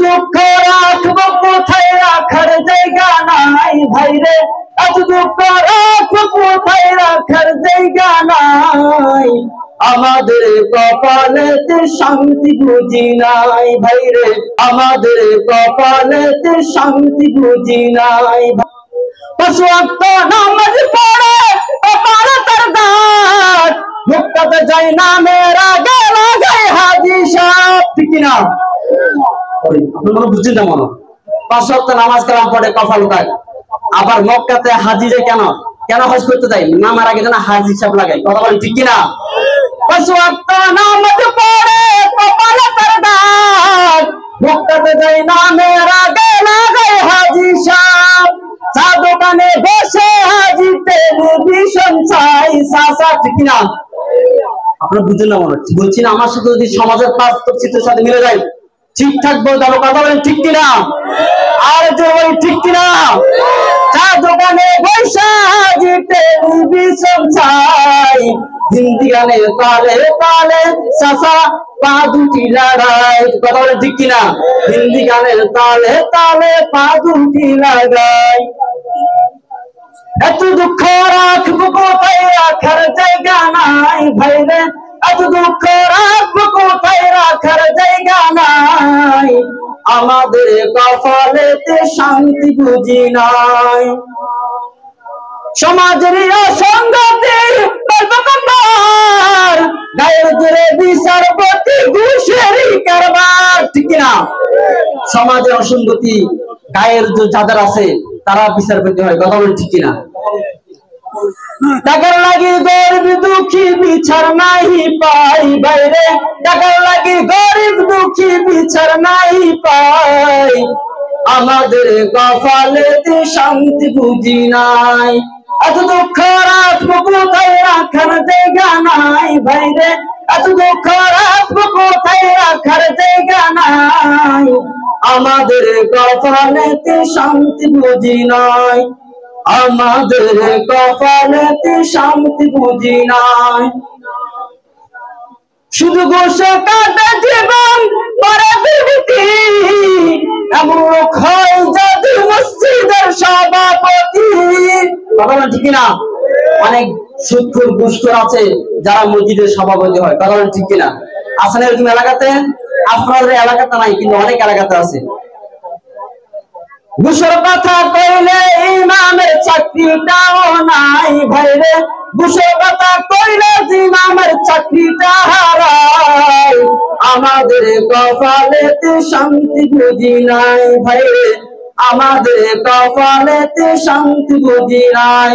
দুঃখ রাখবো কোথায় রাখার জায়গা নাই ভাইরে, এত দুঃখ রাখবো কোথায় রাখার জায়গা নাই। আমাদের কপালেতে শান্তি বুঝি নাই ভাইরে, আমাদের কপালেতে শান্তি বুঝি নাই। 5 ওয়াক্ত নামাজ পড়ে কপালে তার দাগ, মুক্তাতে যাই না মেরা গেলা গায়ে হাজি সাহেব, ঠিক কিনা? আপনারা বুঝছেন না মনে? 5 ওয়াক্ত নামাজ কালাম পড়ে কপাল দাগ, আবার মক্কাতে হাজিরে কেন কেন হজ করতে যাই? নামার আগে যেন হাজি সাহেব লাগাই, কথা বলেন ঠিক কিনা? 5 ওয়াক্ত নামাজ পড়ে কপালে তার দাগ, মুক্তাতে যাই না মেরা গেলা গায়ে হাজি সাহেব। চা দোকানে বসে হাজি টেলিভিশন চাই সাসা, ঠিক না? আপনারা বুঝেন না মনে? বলছি না আমার সাথে যদি সমাজের বাস্তব চিত্রের সাথে মিলে যায় ঠিকঠাক বলতে হবে, কথা বলেন ঠিক কিনা? আর যে ওই ঠিক কিনা? চা দোকানে বসে হাজি টেলিভিশন চাই, হিন্দি গানে তালে তালে সাসা পা দুটি লাগাই, কথা বলেন ঠিক কিনা? হিন্দি গানের তালে তালে পা দুটি লাগাই। এত দুঃখ রাখবো কোথায় রাখার জায়গা নাই ভাইরে, এত দুঃখ রাখবো কোথায় রাখার জায়গা নাই। আমাদের কপালেতে শান্তি বুঝি নাই। সমাজের অসঙ্গতি গায়ের জোরে বিচারপতি ঘুষেরই কারবার, ঠিক না? সমাজের অসঙ্গতি গায়ের যাদের আছে তারা বিচারপতি হয়, কথা বলেন ঠিক কিনা? টাকার লাগি গরিব দুঃখী বিচার নাই পাই বাইরে, টাকার লাগি গরিব দুঃখী বিচার নাই পাই। আমাদের কপালেতে শান্তি বুঝি নাই। এত দুঃখ রাখবো কোথায় রাখার জায়গা নাই ভাইরে, এত দুঃখ রাখবো কোথায় রাখার জায়গা নাই। আমাদের কপালেতে শান্তি বুঝি নাই, আমাদের কপালেতে শান্তি বুঝি নাই। শুধু গোসা কাটা জীবন পরে দুর্নীতি, এমন লোক হয় যদি মসজিদের সভাপতি, কথা বলেন ঠিক কিনা? অনেক সুদখোর ঘুষখোর আছে যারা মসজিদের সভাপতি হয়, কথা বলেন ঠিক কিনা? আসলে এরকম এলাকাতে, আপনাদের এলাকাতে নাই কিন্তু অনেক এলাকাতে আছে। ঘুষের কথা কইলে ইমামের চাকরিটাও নাই ভাইরে, ঘুষের কথা কইলে ইমামের চাকরিটা হারায়। আমাদের কপালেতে শান্তি বুঝি নাই ভাইরে, আমাদের কপালেতে শান্তি বুঝি নাই।